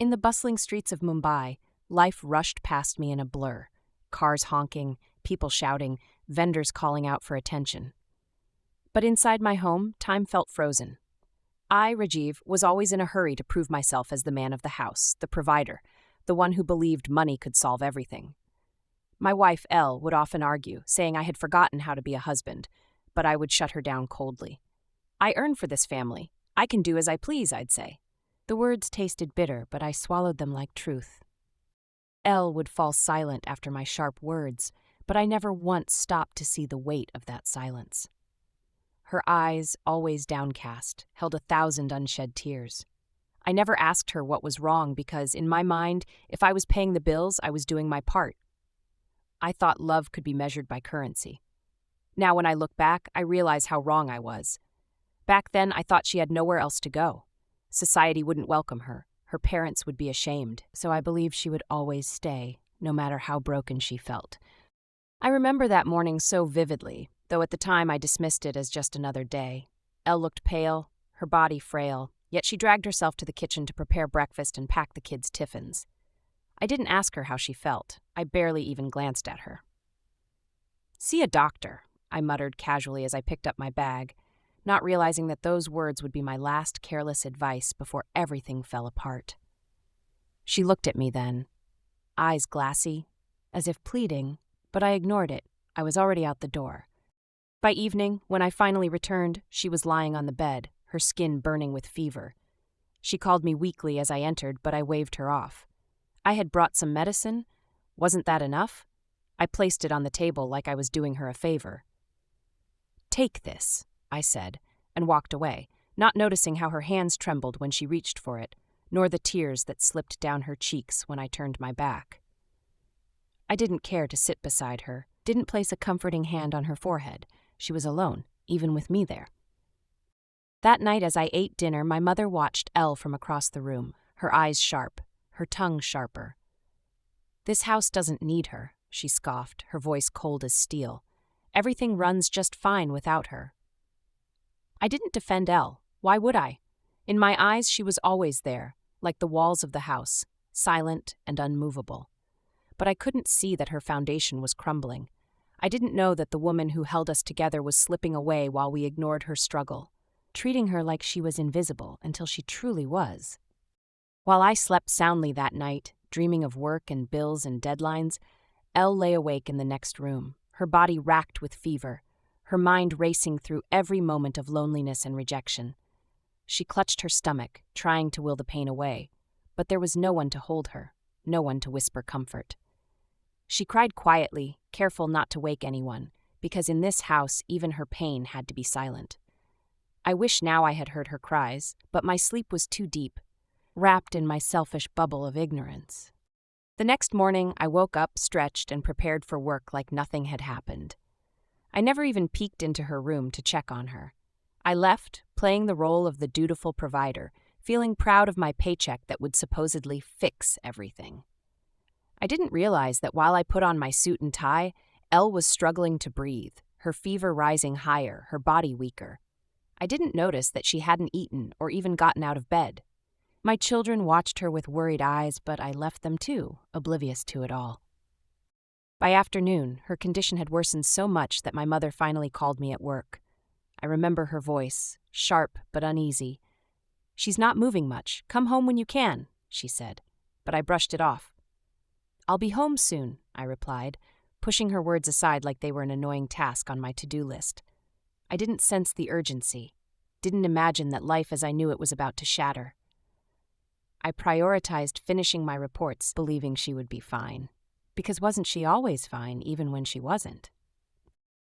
In the bustling streets of Mumbai, life rushed past me in a blur. Cars honking, people shouting, vendors calling out for attention. But inside my home, time felt frozen. I, Rajiv, was always in a hurry to prove myself as the man of the house, the provider, the one who believed money could solve everything. My wife, Elle, would often argue, saying I had forgotten how to be a husband, but I would shut her down coldly. I earn for this family. I can do as I please, I'd say. The words tasted bitter, but I swallowed them like truth. Elle would fall silent after my sharp words, but I never once stopped to see the weight of that silence. Her eyes, always downcast, held 1,000 unshed tears. I never asked her what was wrong because, in my mind, if I was paying the bills, I was doing my part. I thought love could be measured by currency. Now, when I look back, I realize how wrong I was. Back then, I thought she had nowhere else to go. Society wouldn't welcome her. Her parents would be ashamed, so I believed she would always stay, no matter how broken she felt. I remember that morning so vividly, though at the time I dismissed it as just another day. Elle looked pale, her body frail, yet she dragged herself to the kitchen to prepare breakfast and pack the kids' tiffins. I didn't ask her how she felt. I barely even glanced at her. "See a doctor," I muttered casually as I picked up my bag, not realizing that those words would be my last careless advice before everything fell apart. She looked at me then, eyes glassy, as if pleading, but I ignored it. I was already out the door. By evening, when I finally returned, she was lying on the bed, her skin burning with fever. She called me weakly as I entered, but I waved her off. I had brought some medicine. Wasn't that enough? I placed it on the table like I was doing her a favor. "Take this," I said, and walked away, not noticing how her hands trembled when she reached for it, nor the tears that slipped down her cheeks when I turned my back. I didn't care to sit beside her, didn't place a comforting hand on her forehead. She was alone, even with me there. That night as I ate dinner, my mother watched Elle from across the room, her eyes sharp, her tongue sharper. "This house doesn't need her," she scoffed, her voice cold as steel. "Everything runs just fine without her." I didn't defend Elle. Why would I? In my eyes, she was always there, like the walls of the house, silent and unmovable. But I couldn't see that her foundation was crumbling. I didn't know that the woman who held us together was slipping away while we ignored her struggle, treating her like she was invisible until she truly was. While I slept soundly that night, dreaming of work and bills and deadlines, Elle lay awake in the next room, her body racked with fever, her mind racing through every moment of loneliness and rejection. She clutched her stomach, trying to will the pain away, but there was no one to hold her, no one to whisper comfort. She cried quietly, careful not to wake anyone, because in this house even her pain had to be silent. I wish now I had heard her cries, but my sleep was too deep, wrapped in my selfish bubble of ignorance. The next morning, I woke up, stretched, and prepared for work like nothing had happened. I never even peeked into her room to check on her. I left, playing the role of the dutiful provider, feeling proud of my paycheck that would supposedly fix everything. I didn't realize that while I put on my suit and tie, Elle was struggling to breathe, her fever rising higher, her body weaker. I didn't notice that she hadn't eaten or even gotten out of bed. My children watched her with worried eyes, but I left them too, oblivious to it all. By afternoon, her condition had worsened so much that my mother finally called me at work. I remember her voice, sharp but uneasy. "She's not moving much. Come home when you can," she said, but I brushed it off. "I'll be home soon," I replied, pushing her words aside like they were an annoying task on my to-do list. I didn't sense the urgency, didn't imagine that life as I knew it was about to shatter. I prioritized finishing my reports, believing she would be fine. Because wasn't she always fine, even when she wasn't?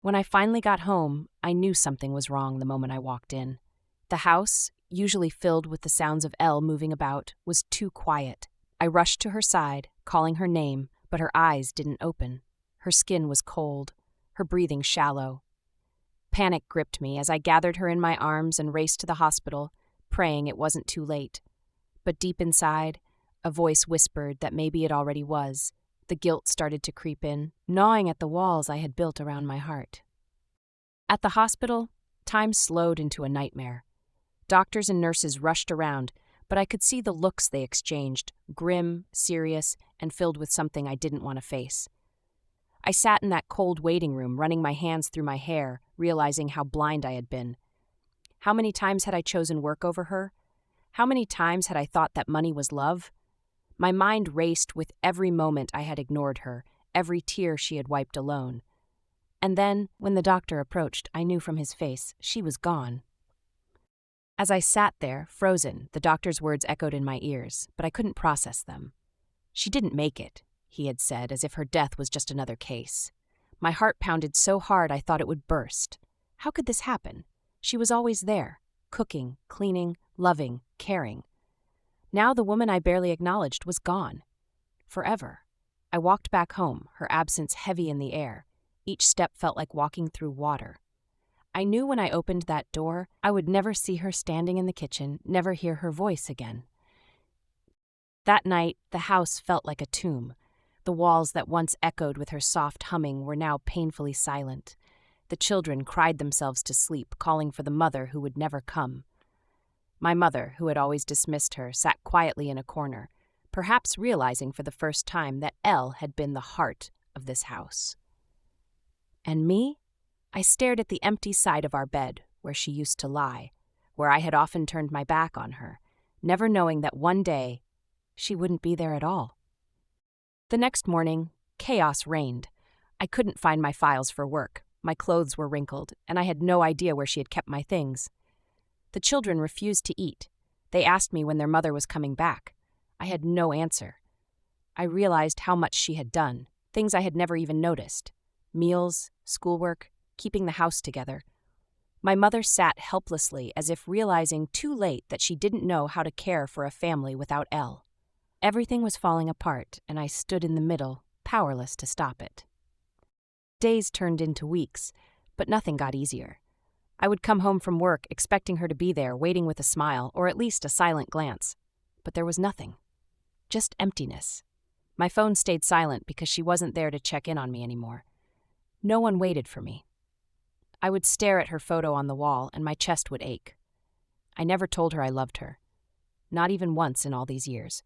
When I finally got home, I knew something was wrong the moment I walked in. The house, usually filled with the sounds of Elle moving about, was too quiet. I rushed to her side, calling her name, but her eyes didn't open. Her skin was cold, her breathing shallow. Panic gripped me as I gathered her in my arms and raced to the hospital, praying it wasn't too late. But deep inside, a voice whispered that maybe it already was. The guilt started to creep in, gnawing at the walls I had built around my heart. At the hospital, time slowed into a nightmare. Doctors and nurses rushed around, but I could see the looks they exchanged, grim, serious, and filled with something I didn't want to face. I sat in that cold waiting room, running my hands through my hair, realizing how blind I had been. How many times had I chosen work over her? How many times had I thought that money was love? My mind raced with every moment I had ignored her, every tear she had wiped alone. And then, when the doctor approached, I knew from his face she was gone. As I sat there, frozen, the doctor's words echoed in my ears, but I couldn't process them. She didn't make it, he had said, as if her death was just another case. My heart pounded so hard I thought it would burst. How could this happen? She was always there, cooking, cleaning, loving, caring. Now the woman I barely acknowledged was gone. Forever. I walked back home, her absence heavy in the air. Each step felt like walking through water. I knew when I opened that door, I would never see her standing in the kitchen, never hear her voice again. That night, the house felt like a tomb. The walls that once echoed with her soft humming were now painfully silent. The children cried themselves to sleep, calling for the mother who would never come. My mother, who had always dismissed her, sat quietly in a corner, perhaps realizing for the first time that Elle had been the heart of this house. And me? I stared at the empty side of our bed, where she used to lie, where I had often turned my back on her, never knowing that one day she wouldn't be there at all. The next morning, chaos reigned. I couldn't find my files for work, my clothes were wrinkled, and I had no idea where she had kept my things. The children refused to eat. They asked me when their mother was coming back. I had no answer. I realized how much she had done, things I had never even noticed. Meals, schoolwork, keeping the house together. My mother sat helplessly as if realizing too late that she didn't know how to care for a family without Elle. Everything was falling apart, and I stood in the middle, powerless to stop it. Days turned into weeks, but nothing got easier. I would come home from work expecting her to be there, waiting with a smile, or at least a silent glance. But there was nothing. Just emptiness. My phone stayed silent because she wasn't there to check in on me anymore. No one waited for me. I would stare at her photo on the wall, and my chest would ache. I never told her I loved her. Not even once in all these years.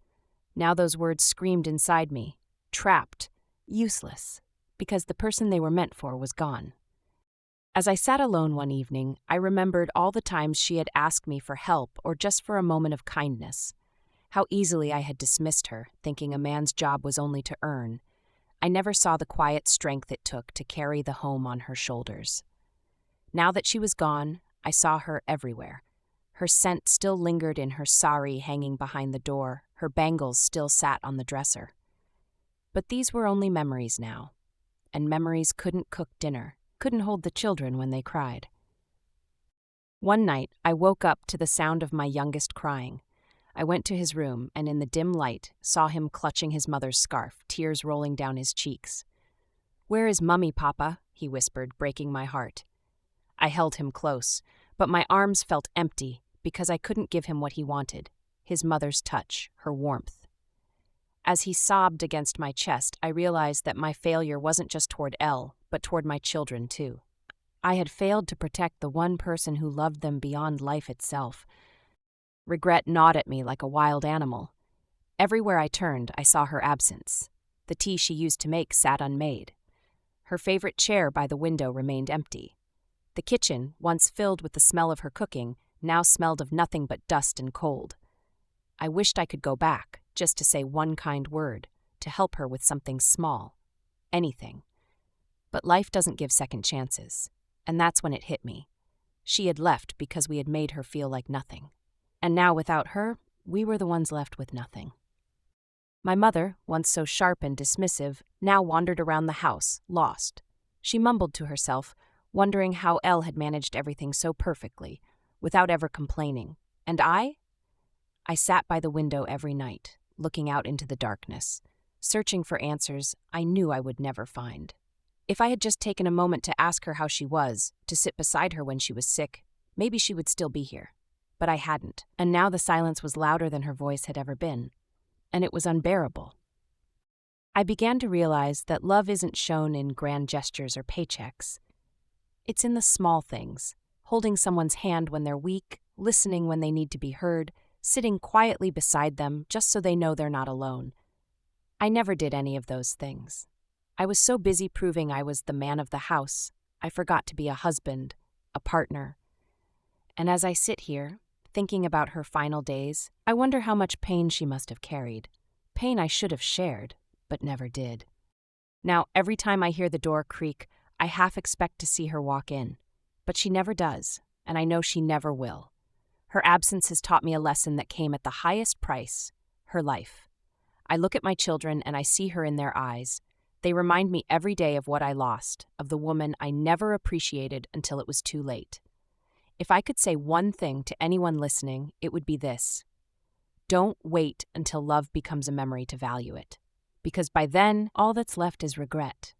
Now those words screamed inside me. Trapped. Useless. Because the person they were meant for was gone. As I sat alone one evening, I remembered all the times she had asked me for help or just for a moment of kindness. How easily I had dismissed her, thinking a man's job was only to earn. I never saw the quiet strength it took to carry the home on her shoulders. Now that she was gone, I saw her everywhere. Her scent still lingered in her sari hanging behind the door, her bangles still sat on the dresser. But these were only memories now, and memories couldn't cook dinner, couldn't hold the children when they cried. One night, I woke up to the sound of my youngest crying. I went to his room and in the dim light saw him clutching his mother's scarf, tears rolling down his cheeks. "Where is Mummy, Papa?" he whispered, breaking my heart. I held him close, but my arms felt empty because I couldn't give him what he wanted, his mother's touch, her warmth. As he sobbed against my chest, I realized that my failure wasn't just toward Elle, but toward my children too. I had failed to protect the one person who loved them beyond life itself. Regret gnawed at me like a wild animal. Everywhere I turned, I saw her absence. The tea she used to make sat unmade. Her favorite chair by the window remained empty. The kitchen, once filled with the smell of her cooking, now smelled of nothing but dust and cold. I wished I could go back, just to say one kind word, to help her with something small. Anything. But life doesn't give second chances. And that's when it hit me. She had left because we had made her feel like nothing. And now without her, we were the ones left with nothing. My mother, once so sharp and dismissive, now wandered around the house, lost. She mumbled to herself, wondering how Elle had managed everything so perfectly, without ever complaining. And I sat by the window every night, looking out into the darkness, searching for answers I knew I would never find. If I had just taken a moment to ask her how she was, to sit beside her when she was sick, maybe she would still be here. But I hadn't, and now the silence was louder than her voice had ever been, and it was unbearable. I began to realize that love isn't shown in grand gestures or paychecks. It's in the small things, holding someone's hand when they're weak, listening when they need to be heard, sitting quietly beside them just so they know they're not alone. I never did any of those things. I was so busy proving I was the man of the house, I forgot to be a husband, a partner. And as I sit here, thinking about her final days, I wonder how much pain she must have carried. Pain I should have shared, but never did. Now, every time I hear the door creak, I half expect to see her walk in. But she never does, and I know she never will. Her absence has taught me a lesson that came at the highest price, her life. I look at my children and I see her in their eyes. They remind me every day of what I lost, of the woman I never appreciated until it was too late. If I could say one thing to anyone listening, it would be this. Don't wait until love becomes a memory to value it. Because by then, all that's left is regret.